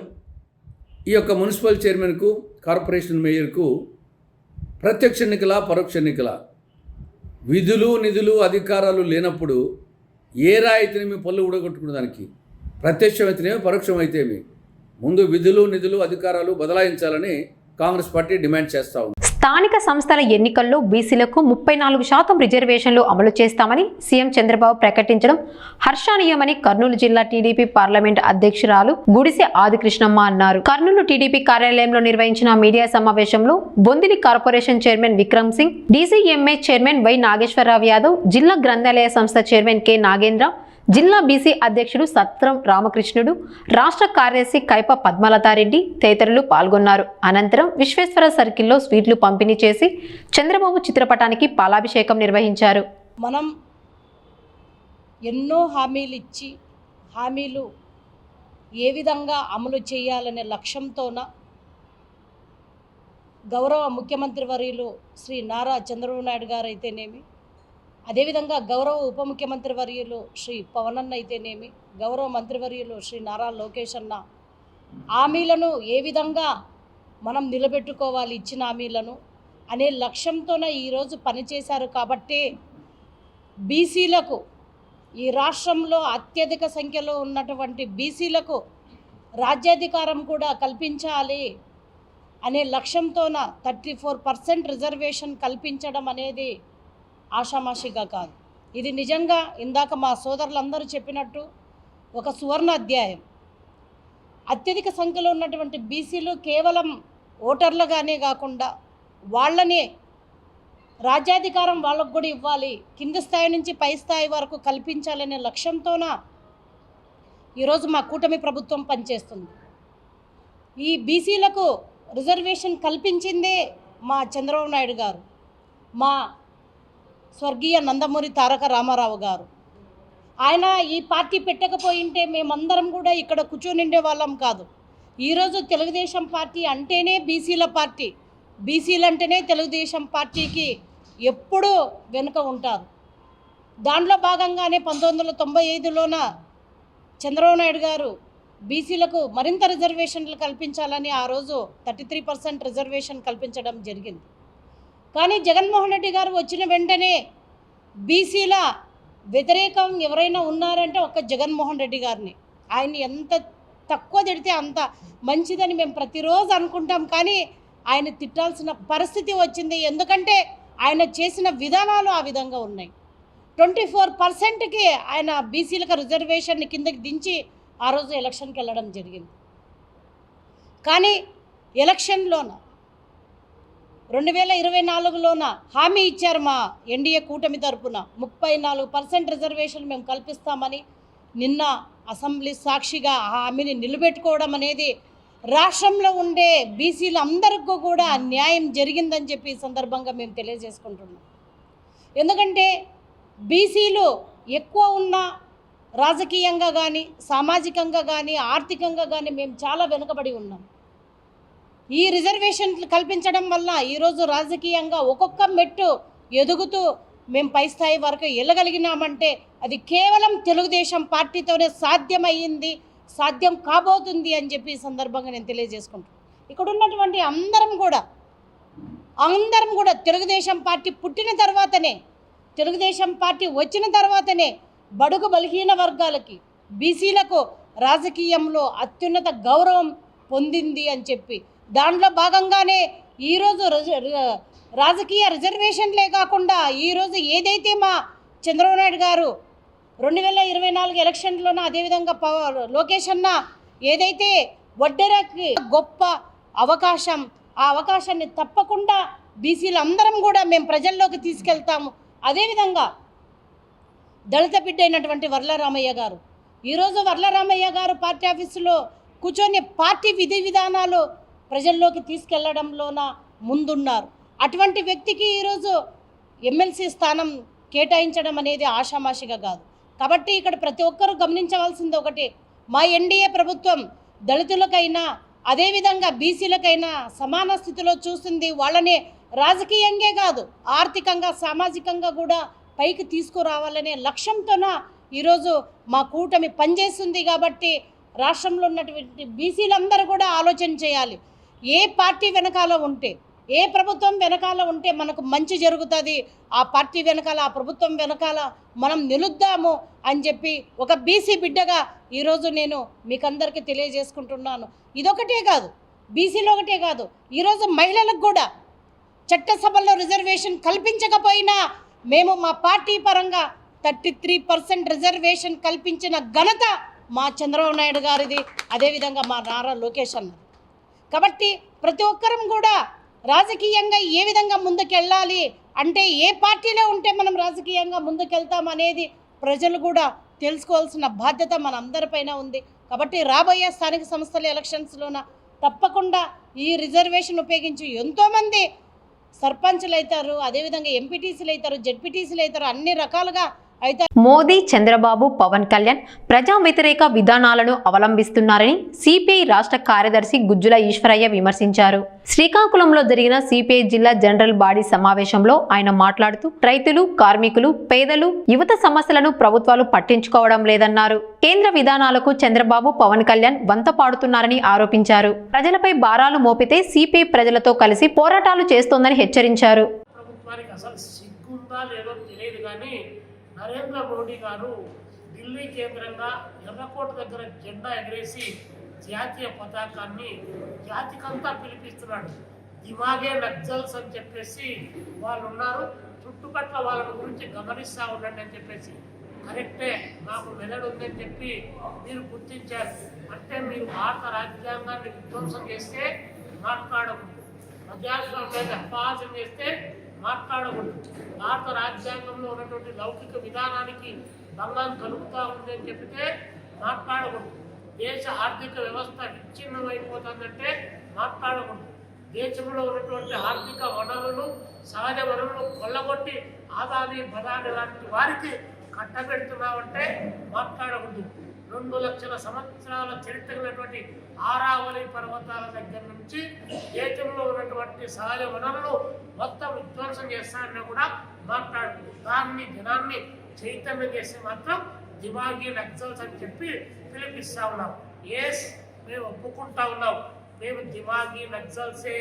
ఈ యొక్క మున్సిపల్ చైర్మన్కు, కార్పొరేషన్ మేయర్కు ప్రత్యక్ష ఎన్నికల, పరోక్ష ఎన్నికల, విధులు, నిధులు, అధికారాలు లేనప్పుడు ఏ రాయితీని మీ పళ్ళు ఊడగొట్టుకునే దానికి ప్రత్యక్షమైతేనేమి పరోక్షమైతేమి ముందు విధులు నిధులు అధికారాలు బదలాయించాలని కాంగ్రెస్ పార్టీ డిమాండ్ చేస్తూ ఉంది. స్థానిక సంస్థల ఎన్నికల్లో బీసీలకు 34% రిజర్వేషన్లు అమలు చేస్తామని సీఎం చంద్రబాబు ప్రకటించడం హర్షణీయమని కర్నూలు జిల్లా టీడీపీ పార్లమెంట్ అధ్యక్షురాలు గుడిసె ఆదికృష్ణమ్మ అన్నారు. కర్నూలు టీడీపీ కార్యాలయంలో నిర్వహించిన మీడియా సమావేశంలో Bondili corporation chairman Vikram Singh, DCMA chairman Y Nageswararao Yadav, జిల్లా గ్రంథాలయ సంస్థ చైర్మన్ కె నాగేంద్ర, జిల్లా బీసీ అధ్యక్షుడు సత్రం రామకృష్ణుడు, రాష్ట్ర కార్యదర్శి కైప పద్మలతారెడ్డి తదితరులు పాల్గొన్నారు. అనంతరం విశ్వేశ్వర సర్కిల్లో స్వీట్లు పంపిణీ చేసి చంద్రబాబు చిత్రపటానికి పాలాభిషేకం నిర్వహించారు. మనం ఎన్నో హామీలు ఇచ్చి హామీలు ఏ విధంగా అమలు చేయాలనే లక్ష్యంతోన గౌరవ ముఖ్యమంత్రి వర్యులు శ్రీ నారా చంద్రబాబు నాయుడు గారు అయితేనేమి, అదేవిధంగా గౌరవ ఉప ముఖ్యమంత్రి వర్యులు శ్రీ పవన్ అన్న అయితేనేమి, గౌరవ మంత్రివర్యులు శ్రీ నారా లోకేష్ అన్న హామీలను ఏ విధంగా మనం నిలబెట్టుకోవాలి, ఇచ్చిన హామీలను అనే లక్ష్యంతోనే ఈరోజు పనిచేశారు. కాబట్టి బీసీలకు, ఈ రాష్ట్రంలో అత్యధిక సంఖ్యలో ఉన్నటువంటి బీసీలకు రాజ్యాధికారం కూడా కల్పించాలి అనే లక్ష్యంతోన 34% రిజర్వేషన్ కల్పించడం అనేది ఆషామాషిగా కాదు. ఇది నిజంగా ఇందాక మా సోదరులందరూ చెప్పినట్టు ఒక సువర్ణ అధ్యాయం. అత్యధిక సంఖ్యలో ఉన్నటువంటి బీసీలు కేవలం ఓటర్లుగానే కాకుండా వాళ్ళనే రాజ్యాధికారం వాళ్ళకు కూడా ఇవ్వాలి, కింది స్థాయి నుంచి పై స్థాయి వరకు కల్పించాలనే లక్ష్యంతోన ఈరోజు మా కూటమి ప్రభుత్వం పనిచేస్తుంది. ఈ బీసీలకు రిజర్వేషన్ కల్పించిందే మా చంద్రబాబు నాయుడు గారు, మా స్వర్గీయ నందమూరి తారక రామారావు గారు. ఆయన ఈ పార్టీ పెట్టకపోయింటే మేమందరం కూడా ఇక్కడ కూర్చొనిండే వాళ్ళం కాదు. ఈరోజు తెలుగుదేశం పార్టీ అంటేనే బీసీల పార్టీ, బీసీలు అంటేనే తెలుగుదేశం పార్టీకి ఎప్పుడూ వెనుక ఉంటారు. దాంట్లో భాగంగానే 1995లోన చంద్రబాబు నాయుడు గారు బీసీలకు మరింత రిజర్వేషన్లు కల్పించాలని ఆ రోజు 33% రిజర్వేషన్ కల్పించడం జరిగింది. కానీ జగన్మోహన్ రెడ్డి గారు వచ్చిన వెంటనే బీసీల వ్యతిరేకం ఎవరైనా ఉన్నారంటే ఒక్క జగన్మోహన్ రెడ్డి గారిని. ఆయన్ని ఎంత తక్కువ తిడితే అంత మంచిదని మేము ప్రతిరోజు అనుకుంటాం, కానీ ఆయన తిట్టాల్సిన పరిస్థితి వచ్చింది. ఎందుకంటే ఆయన చేసిన విధానాలు ఆ విధంగా ఉన్నాయి. 24%కి ఆయన బీసీలకు రిజర్వేషన్ని కిందకి దించి ఆ రోజు ఎలక్షన్కి వెళ్ళడం జరిగింది. కానీ ఎలక్షన్లోన 2024లోన హామీ ఇచ్చారు మా ఎన్డీఏ కూటమి తరపున 34% రిజర్వేషన్ మేము కల్పిస్తామని. నిన్న అసెంబ్లీ సాక్షిగా ఆ హామీని నిలబెట్టుకోవడం అనేది రాష్ట్రంలో ఉండే బీసీలు అందరికీ కూడా న్యాయం జరిగిందని చెప్పి ఈ సందర్భంగా మేము తెలియజేసుకుంటున్నాం. ఎందుకంటే బీసీలు ఎక్కువ ఉన్న రాజకీయంగా కానీ, సామాజికంగా కానీ, ఆర్థికంగా కానీ మేము చాలా వెనుకబడి ఉన్నాం. ఈ రిజర్వేషన్లు కల్పించడం వల్ల ఈరోజు రాజకీయంగా ఒక్కొక్క మెట్టు ఎదుగుతూ మేము పై స్థాయి వరకు వెళ్ళగలిగినామంటే అది కేవలం తెలుగుదేశం పార్టీతోనే సాధ్యమయ్యింది, సాధ్యం కాబోతుంది అని చెప్పి ఈ సందర్భంగా నేను తెలియజేసుకుంటాను. ఇక్కడ ఉన్నటువంటి అందరం కూడా తెలుగుదేశం పార్టీ పుట్టిన తర్వాతనే, తెలుగుదేశం పార్టీ వచ్చిన తర్వాతనే బడుగు బలహీన వర్గాలకి, బీసీలకు రాజకీయంలో అత్యున్నత గౌరవం పొందింది అని చెప్పి దాంట్లో భాగంగానే ఈరోజు రాజకీయ రిజర్వేషన్లే కాకుండా ఈరోజు ఏదైతే మా చంద్రబాబు నాయుడు గారు 2024 ఎలక్షన్లోన, అదేవిధంగా లోకేష్ అన్న ఏదైతే వడ్డెరకి గొప్ప అవకాశం, ఆ అవకాశాన్ని తప్పకుండా బీసీలు అందరం కూడా మేము ప్రజల్లోకి తీసుకెళ్తాము. అదేవిధంగా దళిత బిడ్డ అయినటువంటి వర్లరామయ్య గారు, ఈరోజు వర్లరామయ్య గారు పార్టీ ఆఫీసులో కూర్చొని పార్టీ విధి విధానాలు ప్రజల్లోకి తీసుకెళ్లడంలోన ముందున్నారు. అటువంటి వ్యక్తికి ఈరోజు ఎమ్మెల్సీ స్థానం కేటాయించడం అనేది ఆషామాషిగా కాదు. కాబట్టి ఇక్కడ ప్రతి ఒక్కరూ గమనించవలసింది ఒకటి, మా ఎన్డీఏ ప్రభుత్వం దళితులకైనా అదేవిధంగా బీసీలకైనా సమాన స్థితిలో చూస్తుంది. వాళ్ళని రాజకీయంగా కాదు, ఆర్థికంగా సామాజికంగా కూడా పైకి తీసుకురావాలనే లక్ష్యంతోన ఈరోజు మా కూటమి పనిచేస్తుంది. కాబట్టి రాష్ట్రంలో ఉన్నటువంటి బీసీలందరూ కూడా ఆలోచన చేయాలి. ఏ పార్టీ వెనకాల ఉంటే ఏ ప్రభుత్వం వెనకాల ఉంటే మనకు మంచి జరుగుతుంది, ఆ పార్టీ వెనకాల, ఆ ప్రభుత్వం వెనకాల మనం నిలుద్దాము అని చెప్పి ఒక బీసీ బిడ్డగా ఈరోజు నేను మీకందరికీ తెలియజేసుకుంటున్నాను. ఇదొకటే కాదు, బీసీలో ఒకటే కాదు, ఈరోజు మహిళలకు కూడా చట్టసభల్లో రిజర్వేషన్ కల్పించకపోయినా మేము మా పార్టీ పరంగా 33% రిజర్వేషన్ కల్పించిన ఘనత మా చంద్రబాబు నాయుడు గారిది, అదేవిధంగా మా నారా లోకేష్ అన్నది. కాబట్టి ప్రతి ఒక్కరం కూడా రాజకీయంగా ఏ విధంగా ముందుకెళ్ళాలి అంటే, ఏ పార్టీలో ఉంటే మనం రాజకీయంగా ముందుకెళ్తాం అనేది ప్రజలు కూడా తెలుసుకోవాల్సిన బాధ్యత మన అందరిపైన ఉంది. కాబట్టి రాబోయే స్థానిక సంస్థల ఎలక్షన్స్లోన తప్పకుండా ఈ రిజర్వేషన్ ఉపయోగించి ఎంతోమంది సర్పంచ్లు అవుతారు, అదేవిధంగా ఎంపీటీసీలు అవుతారు, జెడ్పీటీసీలు అవుతారు, అన్ని రకాలుగా అయితే మోదీ, చంద్రబాబు, పవన్ కళ్యాణ్ ప్రజా వ్యతిరేక విధానాలను అవలంబిస్తున్నారని సిపిఐ రాష్ట్ర కార్యదర్శి గుజ్జుల ఈశ్వరయ్య విమర్శించారు. శ్రీకాకుళంలో జరిగిన సిపిఐ జిల్లా జనరల్ బాడీ సమావేశంలో ఆయన మాట్లాడుతూ రైతులు, కార్మికులు, పేదలు, యువత సమస్యలను ప్రభుత్వాలు పట్టించుకోవడం లేదన్నారు. కేంద్ర విధానాలకు చంద్రబాబు, పవన్ కళ్యాణ్ వంత పాడుతున్నారని ఆరోపించారు. ప్రజలపై భారాలు మోపితే సిపిఐ ప్రజలతో కలిసి పోరాటాలు చేస్తోందని హెచ్చరించారు. నరేంద్ర మోడీ గారు ఢిల్లీ కేంద్రంగా ఎర్రకోట దగ్గర జెండా ఎగరేసి జాతీయ పతాకాన్ని జాతికంతా పిలిపిస్తున్నాడు. దిమాగే నక్సల్స్ అని చెప్పేసి వాళ్ళు ఉన్నారు, చుట్టుపక్కల వాళ్ళ గురించి గమనిస్తూ ఉండండి అని చెప్పేసి. కరెక్టే, నాకు మెదడు ఉందని చెప్పి మీరు గుర్తించారు. అంటే మీరు భారత రాజ్యాంగాన్ని విధ్వంసం చేస్తే మాట్లాడకూడదు, ప్రజాస్వామ్యాన్ని అపహాస్యం చేస్తే మాట్లాడకూడదు, భారత రాజ్యాంగంలో ఉన్నటువంటి లౌకిక విధానానికి భంగం కలుగుతూ ఉంది అని చెప్తే మాట్లాడకూడదు, దేశ ఆర్థిక వ్యవస్థ విచ్ఛిన్నమైపోతుందంటే మాట్లాడకూడదు, దేశంలో ఉన్నటువంటి ఆర్థిక వనరులు, సహజ వనరులు కొల్లగొట్టి ఆదాని బదాని లాంటి వారికి కట్టబెడుతున్నామంటే మాట్లాడకూడదు. 2 లక్షల సంవత్సరాల చరిత్ర ఉన్నటువంటి ఆరావళి పర్వతాల దగ్గర నుంచి దేశంలో ఉన్నటువంటి సహజ వనరులు మొత్తం విధ్వంసం చేస్తారని కూడా మాట్లాడుతుంది. దాన్ని జనాన్ని చైతన్యం చేసి మాత్రం దిమాగి నక్సల్స్ అని చెప్పి పిలిపిస్తా ఉన్నాం. ఎస్, మేము ఒప్పుకుంటా ఉన్నాం, మేము దిమాగి నక్సల్సే,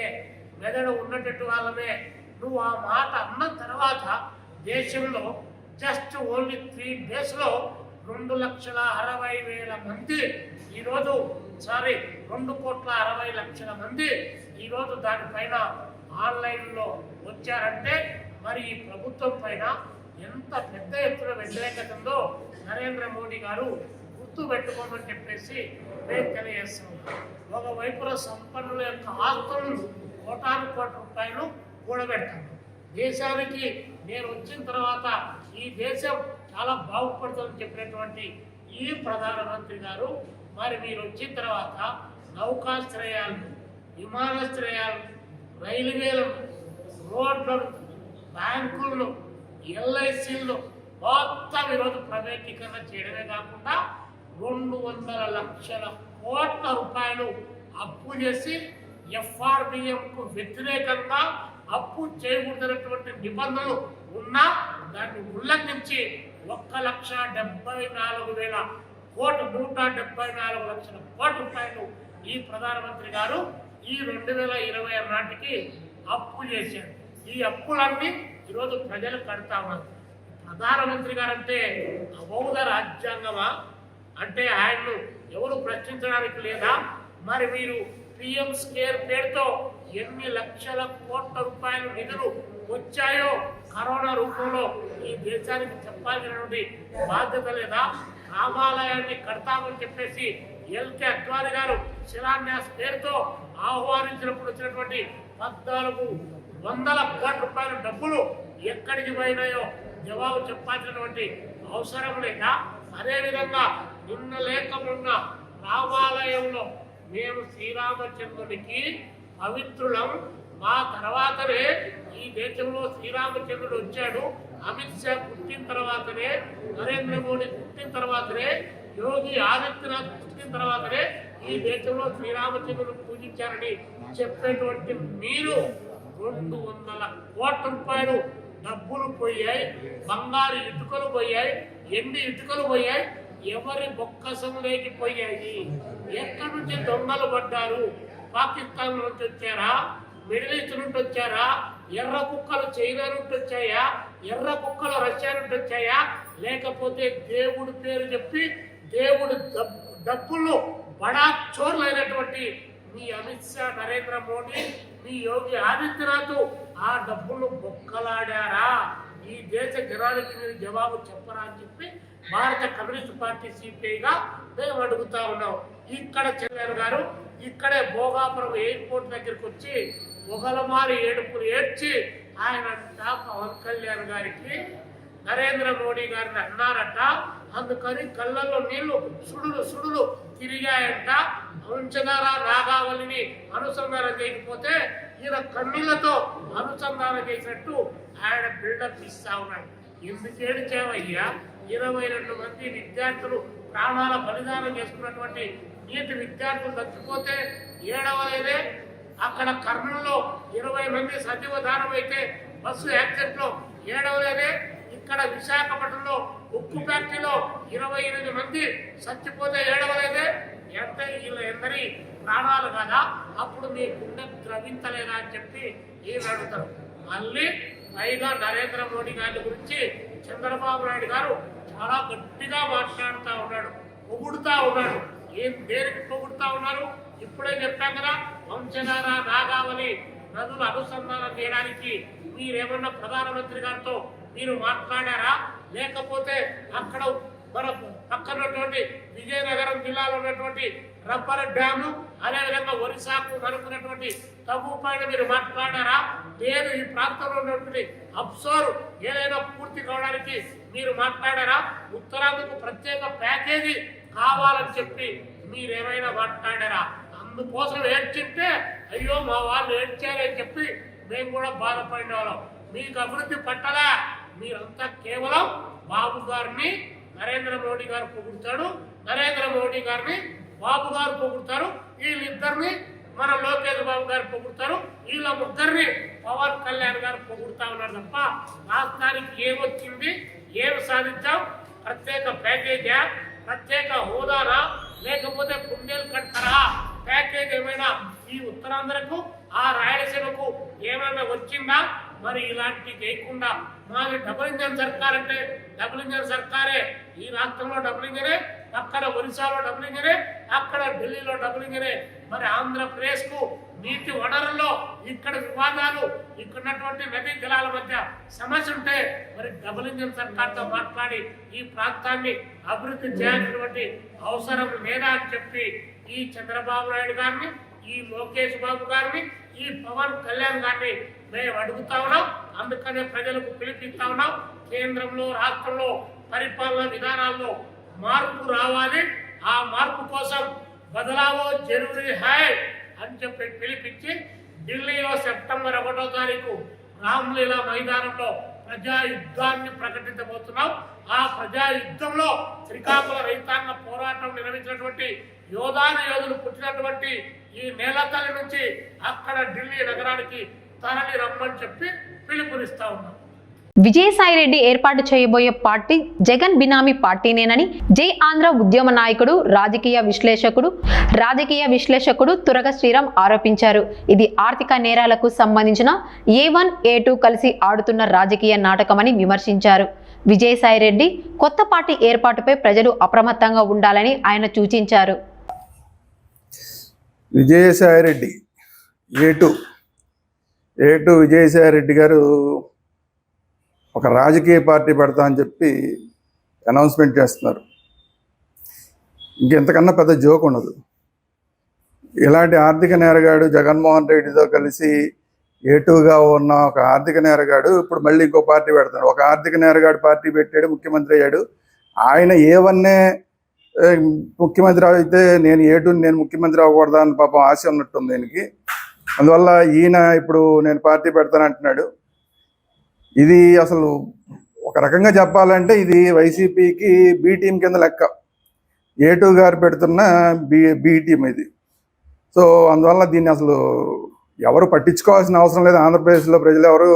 మెదడు ఉన్నటువంటి వాళ్ళమే. నువ్వు ఆ మాట అన్న తర్వాత దేశంలో జస్ట్ ఓన్లీ 3 daysలో 2,60,000 మంది ఈరోజు 2,60,00,000 మంది ఈరోజు దానిపైన ఆన్లైన్లో వచ్చారంటే మరి ఈ ప్రభుత్వం పైన ఎంత పెద్ద ఎత్తున వ్యతిరేకత ఉందో నరేంద్ర మోడీ గారు గుర్తు పెట్టుకోమని చెప్పేసి మేము తెలియజేస్తున్నాం. ఒకవైపున సంపన్నుల యొక్క ఆస్తులను కోటాను కోట్ల రూపాయలు కూడబెట్టాను. దేశానికి నేను వచ్చిన తర్వాత ఈ దేశం చాలా బాగుపడుతుందని చెప్పినటువంటి ఈ ప్రధానమంత్రి గారు మరి మీరు వచ్చిన తర్వాత నౌకాశ్రయాలను, విమానాశ్రయాలను, రైల్వేలను, రోడ్లను, బ్యాంకులను, ఎల్ఐసీలను మొత్తం ఈరోజు ప్రైవేటీకరణ చేయడమే కాకుండా 200 లక్షల కోట్ల రూపాయలు అప్పు చేసి ఎఫ్ఆర్బిఎంకు వ్యతిరేకంగా అప్పు చేయకూడదన్నటువంటి నిబంధనలు ఉన్నా దాన్ని ఉల్లంఘించి 1,74,000 కోట్లు, 174 లక్షల కోట్ల రూపాయలు ఈ ప్రధానమంత్రి గారు ఈ 2026 నాటికి అప్పు చేశారు. ఈ అప్పులన్నీ ఈరోజు ప్రజలు కడతా ఉన్నారు. ప్రధానమంత్రి గారంటే అబౌధ రాజ్యాంగమా? అంటే ఆయన్ను ఎవరు ప్రశ్నించడానికి లేదా? మరి మీరు పిఎం స్కేర్ పేరుతో ఎన్ని లక్షల కోట్ల రూపాయలు నిధులు వచ్చాయో కరోనా రూపంలో ఈ దేశానికి చెప్పాల్సినటువంటి బాధ్యత లేదా? రామాలయాన్ని కడతామని చెప్పేసి ఎల్కే అద్వానీ గారు శిలాన్యాస్ పేరుతో ఆహ్వానించినప్పుడు వచ్చినటువంటి 1,400 కోట్ల రూపాయల డబ్బులు ఎక్కడికి పోయినాయో జవాబు చెప్పాల్సినటువంటి అవసరం లేదా? అదేవిధంగా నిన్న లేక మొన్న రామాలయంలో మేము శ్రీరామచంద్రునికి పవిత్రులం, మా తర్వాతనే ఈ దేశంలో శ్రీరామచంద్రుడు వచ్చాడు, అమిత్ షా పుట్టిన తర్వాతనే, నరేంద్ర మోడీ పుట్టిన తర్వాతనే, యోగి ఆదిత్యనాథ్ పుట్టిన తర్వాతనే ఈ దేశంలో శ్రీరామచంద్రుడు పూజించారని చెప్పేటువంటి మీరు 200 కోట్ల రూపాయలు డబ్బులు పోయాయి, బంగారు ఇటుకలు పోయాయి, ఎండి ఇటుకలు పోయాయి. ఎవరి బొక్కసంలోకి పోయాయి? ఎక్కడి నుంచి దొంగలు పడ్డారు? పాకిస్తాన్ నుంచి వచ్చారా? మిడిల్ ఈస్ట్ నుండి వచ్చారా, ఎర్ర కుక్కలు చైనా నుండి వచ్చాయా, ఎర్ర కుక్కలు రష్యా నుండి వచ్చాయా, లేకపోతే దేవుడి పేరు చెప్పి దేవుడు డబ్బులు బడా చోర్లైనటువంటి మీ అమిత్ షా, నరేంద్ర మోడీ, మీ యోగి ఆదిత్యనాథ్ ఆ డబ్బులు బొక్కలాడారా? ఈ దేశ జనానికి మీరు జవాబు చెప్పరా అని చెప్పి భారత కమ్యూనిస్ట్ పార్టీ సిపిఐగా మేము అడుగుతా ఉన్నాం. ఇక్కడ చంద్రబాబు గారు ఇక్కడే భోగాపురం ఎయిర్పోర్ట్ దగ్గరికి వచ్చి ఒకలమారి ఏడుపులు ఏడ్చి ఆయన పవన్ కళ్యాణ్ గారికి నరేంద్ర మోడీ గారిని అన్నారట. అందుకని కళ్ళల్లో నీళ్లు సుడులు తిరిగాయంట. అంచనారా నాగావళిని అనుసంధానం చేయకపోతే ఈయన కన్నులతో అనుసంధానం చేసినట్టు ఆయన బిల్డప్ ఇస్తా ఉన్నాడు. ఎందుకు ఏడ్చావయ్యా? 22 మంది విద్యార్థులు ప్రాణాల బలిదానం చేసుకున్నటువంటి నీటి విద్యార్థులు చచ్చిపోతే ఏడవలేదే? అక్కడ కర్నూలులో 20 మంది సజీవ దానం అయితే బస్సు యాక్సిడెంట్ లో ఏడవలేదే? ఇక్కడ విశాఖపట్నంలో ఉక్కు ఫ్యాక్టరీలో 28 మంది చచ్చిపోతే ఏడవలేదే? ఎంత వీళ్ళ ఎందరి ప్రాణాలు కదా, అప్పుడు మీ గుండె ద్రవించలేదా అని చెప్పి ఈయన అడుగుతారు. మళ్ళీ పైగా నరేంద్ర మోడీ గారి గురించి చంద్రబాబు నాయుడు గారు చాలా గట్టిగా మాట్లాడుతూ ఉన్నాడు, పొగుడుతా ఉన్నాడు. దేనికి పొగుడుతా ఉన్నారు? ఇప్పుడే చెప్పాం కదా, వంశధార నాగావళి నదులు అనుసంధానం చేయడానికి మీరేమన్నా ప్రధానమంత్రి గారితో మీరు మాట్లాడారా? లేకపోతే అక్కడ మన పక్కనటువంటి విజయనగరం జిల్లాలో ఉన్నటువంటి రబ్బర్ డ్యాము, అదేవిధంగా ఒరిస్సాకు కనుక్కున్నటువంటి తగు పైన మీరు మాట్లాడారా? లేదు, ఈ ప్రాంతంలో ఉన్నటువంటి అప్సోర్ ఏదైనా పూర్తి కావడానికి మీరు మాట్లాడారా? ఉత్తరాంధ్రకు ప్రత్యేక ప్యాకేజీ కావాలని చెప్పి మీరేమైనా మాట్లాడారా? అందుకోసం ఏడ్చింటే అయ్యో మా వాళ్ళు ఏడ్చారని చెప్పి మేము కూడా బాధపడిన వాళ్ళం. మీకు అభివృద్ధి పట్టలా. మీరంతా కేవలం బాబు గారిని నరేంద్ర మోడీ గారు పొగుడుతాడు, నరేంద్ర మోడీ గారిని బాబు గారు పొగుడుతారు, వీళ్ళిద్దరిని మన లోకేష్ బాబు గారు పొగుడుతారు, వీళ్ళ ముగ్గురిని పవన్ కళ్యాణ్ గారు పొగుడుతా ఉన్నారు తప్ప రాష్ట్రానికి ఏమొచ్చింది, ఏమి సాధించాం? ప్రత్యేక ప్యాకేజా, ప్రత్యేక హోదానా, లేకపోతే బుందేల్ఖండ్ తరహా ప్యాకేజ్ ఏమైనా ఈ ఉత్తరాంధ్రకు ఆ రాయలసీమకు ఏమైనా వచ్చిందా? మరి ఇలాంటి చేయకుండా మాది డబుల్ ఇంజన్ సర్కార్ అంటే డబుల్ ఇంజన్ సర్కారే. ఈ రాష్ట్రంలో డబుల్ ఇంజనే, అక్కడ ఒరిస్సాలో డబుల్ ఇంజనే, అక్కడ ఢిల్లీలో డబుల్ ఇంజనే. మరి ఆంధ్రప్రదేశ్ కు నీటి వనరుల్లో ఇక్కడ వివాదాలు, ఇక్కడున్నటువంటి నదీ జలాల మధ్య సమస్య ఉంటే మరి డబుల్ ఇంజన్ సర్కార్తో మాట్లాడి ఈ ప్రాంతాన్ని అభివృద్ధి చేయాల్సినటువంటి అవసరం లేదా అని చెప్పి ఈ చంద్రబాబు నాయుడు గారిని, ఈ లోకేష్ బాబు గారిని, ఈ పవన్ కళ్యాణ్ గారిని మేము అడుగుతా ఉన్నాం. అందుకనే ప్రజలకు పిలిపిస్తా ఉన్నాం. కేంద్రంలో రాష్ట్రంలో పరిపాలన విధానాల్లో మార్పు రావాలి. ఆ మార్పు కోసం బదలావో జరూరీ హై అని చెప్పి పిలిపించి ఢిల్లీలో సెప్టెంబర్ 1వ తారీఖు రామ్లీలా మైదానంలో ప్రజా యుద్ధాన్ని ప్రకటించబోతున్నాం. ఆ ప్రజా యుద్ధంలో శ్రీకాకుళ రైతాంగ పోరాటం నిర్వహించినటువంటి యోధులు పుట్టినటువంటి ఈ నేలతల్లి నుంచి అక్కడ ఢిల్లీ నగరానికి తరలి రమ్మని చెప్పి పిలుపునిస్తా ఉన్నాం. విజయసాయిరెడ్డి ఏర్పాటు చేయబోయే పార్టీ జగన్ బినామీ పార్టీనేనని జై ఆంధ్ర ఉద్యమ నాయకుడు రాజకీయ విశ్లేషకుడు తురగ శ్రీరామ్ ఆరోపించారు. ఇది ఆర్థిక నేరాలకు సంబంధించిన A1, A2 కలిసి ఆడుతున్న రాజకీయ నాటకమని విమర్శించారు. విజయసాయిరెడ్డి కొత్త పార్టీ ఏర్పాటుపై ప్రజలు అప్రమత్తంగా ఉండాలని ఆయన సూచించారు. విజయసాయిరెడ్డి A2 విజయసాయిరెడ్డి గారు ఒక రాజకీయ పార్టీ పెడతా అని చెప్పి అనౌన్స్మెంట్ చేస్తున్నారు. ఇంకెంతకన్నా పెద్ద జోక్ ఉండదు. ఇలాంటి ఆర్థిక నేరగాడు జగన్మోహన్ రెడ్డితో కలిసి A2గా ఉన్న ఒక ఆర్థిక నేరగాడు ఇప్పుడు మళ్ళీ ఇంకో పార్టీ పెడతాడు. ఒక ఆర్థిక నేరగాడు పార్టీ పెట్టాడు, ముఖ్యమంత్రి అయ్యాడు. ఆయన A1నే ముఖ్యమంత్రి అయితే నేను A2ని నేను ముఖ్యమంత్రి అవ్వకూడదా అని పాపం ఆశ ఉన్నట్టుంది దీనికి. అందువల్ల ఈయన ఇప్పుడు నేను పార్టీ పెడతానంటున్నాడు. ఇది అసలు ఒక రకంగా చెప్పాలంటే ఇది వైసీపీకి బి టీం కింద లెక్క. A2 గారు పెడుతున్న బి టీం ఇది. సో అందువల్ల దీన్ని అసలు ఎవరు పట్టించుకోవాల్సిన అవసరం లేదు. ఆంధ్రప్రదేశ్లో ప్రజలు ఎవరు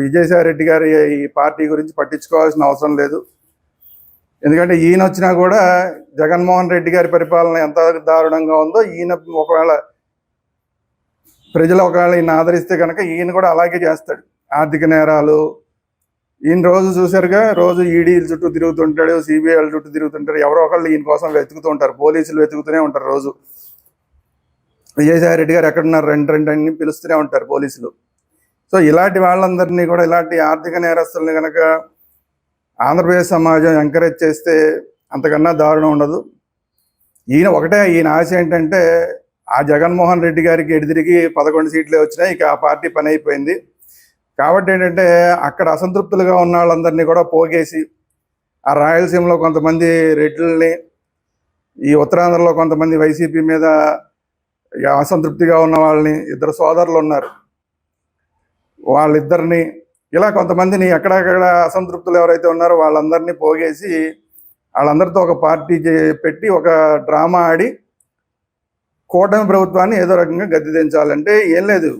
విజయసాయిరెడ్డి గారి ఈ పార్టీ గురించి పట్టించుకోవాల్సిన అవసరం లేదు. ఎందుకంటే ఈయన వచ్చినా కూడా జగన్మోహన్ రెడ్డి గారి పరిపాలన ఎంత దారుణంగా ఉందో ఈయన ఒకవేళ ప్రజలు ఒకవేళ ఈయన ఆదరిస్తే కనుక ఈయన కూడా అలాగే చేస్తాడు. ఆర్థిక నేరాలు ఈయన రోజు చూశారుగా, రోజు ఈడీల చుట్టూ తిరుగుతుంటాడు, సిబిఐల చుట్టూ తిరుగుతుంటారు. ఎవరో ఒకళ్ళు ఈయన కోసం వెతుకుతూ ఉంటారు, పోలీసులు వెతుకుతూనే ఉంటారు రోజు. విజయసాయి రెడ్డి గారు ఎక్కడున్నారు, రెండు అని పిలుస్తూనే ఉంటారు పోలీసులు. సో ఇలాంటి వాళ్ళందరినీ కూడా, ఇలాంటి ఆర్థిక నేరస్తుల్ని కనుక ఆంధ్రప్రదేశ్ సమాజం ఎంకరేజ్ చేస్తే అంతకన్నా దారుణం ఉండదు. ఈయన ఆశ ఏంటంటే ఆ జగన్మోహన్ రెడ్డి గారికి ఎడిదిరిగి 11 సీట్లే వచ్చినాయి, ఇక ఆ పార్టీ పని అయిపోయింది. కాబట్టి ఏంటంటే అక్కడ అసంతృప్తులుగా ఉన్న వాళ్ళందరినీ కూడా పోగేసి, ఆ రాయలసీమలో కొంతమంది రెడ్లని, ఈ ఉత్తరాంధ్రలో కొంతమంది వైసీపీ మీద అసంతృప్తిగా ఉన్న వాళ్ళని, 2 సోదరులు ఉన్నారు, వాళ్ళిద్దరిని, ఇలా కొంతమందిని ఎక్కడెక్కడ అసంతృప్తులు ఎవరైతే ఉన్నారో వాళ్ళందరినీ పోగేసి వాళ్ళందరితో ఒక పార్టీ పెట్టి ఒక డ్రామా ఆడి కూటమి ప్రభుత్వాన్ని ఏదో రకంగా గద్దె దించాలంటే ఏం లేదు.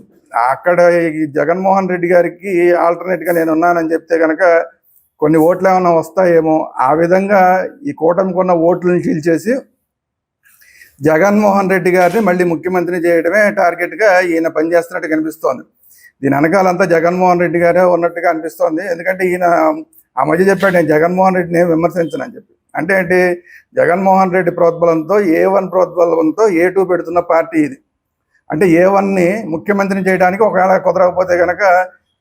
అక్కడ ఈ జగన్మోహన్ రెడ్డి గారికి ఆల్టర్నేట్గా నేను ఉన్నానని చెప్తే కనుక కొన్ని ఓట్లు ఏమైనా వస్తాయేమో, ఆ విధంగా ఈ కూటమికి ఉన్న ఓట్లను చీల్చేసి జగన్మోహన్ రెడ్డి గారిని మళ్ళీ ముఖ్యమంత్రిని చేయడమే టార్గెట్గా ఈయన పనిచేస్తున్నట్టు కనిపిస్తోంది. దీని వెనకాలంతా జగన్మోహన్ రెడ్డి గారే ఉన్నట్టుగా అనిపిస్తోంది. ఎందుకంటే ఈయన ఆ మధ్య చెప్పాడు, నేను జగన్మోహన్ రెడ్డిని విమర్శించనని చెప్పి. అంటే ఏంటి, జగన్మోహన్ రెడ్డి ప్రోద్బలంతో, A1 ప్రోద్బలంతో A2 పెడుతున్న పార్టీ ఇది. అంటే A1ని ముఖ్యమంత్రిని చేయడానికి ఒకవేళ కుదరకపోతే కనుక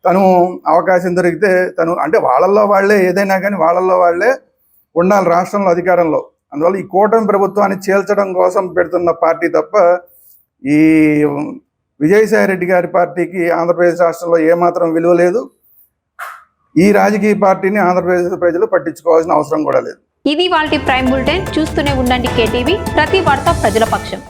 తను అవకాశం దొరికితే తను, అంటే వాళ్ళల్లో వాళ్ళే, ఏదైనా కానీ వాళ్ళల్లో వాళ్ళే ఉండాలి రాష్ట్రంలో అధికారంలో. అందువల్ల ఈ కూటమి ప్రభుత్వాన్ని చీల్చడం కోసం పెడుతున్న పార్టీ తప్ప ఈ విజయసాయి రెడ్డి గారి పార్టీకి ఆంధ్రప్రదేశ్ రాష్ట్రంలో ఏమాత్రం విలువ లేదు. ఈ రాజకీయ పార్టీని ఆంధ్రప్రదేశ్ ప్రజలు పట్టించుకోవాల్సిన అవసరం కూడా లేదు. ఇది వాళ్ళ ప్రైమ్ బులెటిన్. చూస్తూనే ఉండండి KTV, ప్రతి వార్త ప్రజల పక్షం.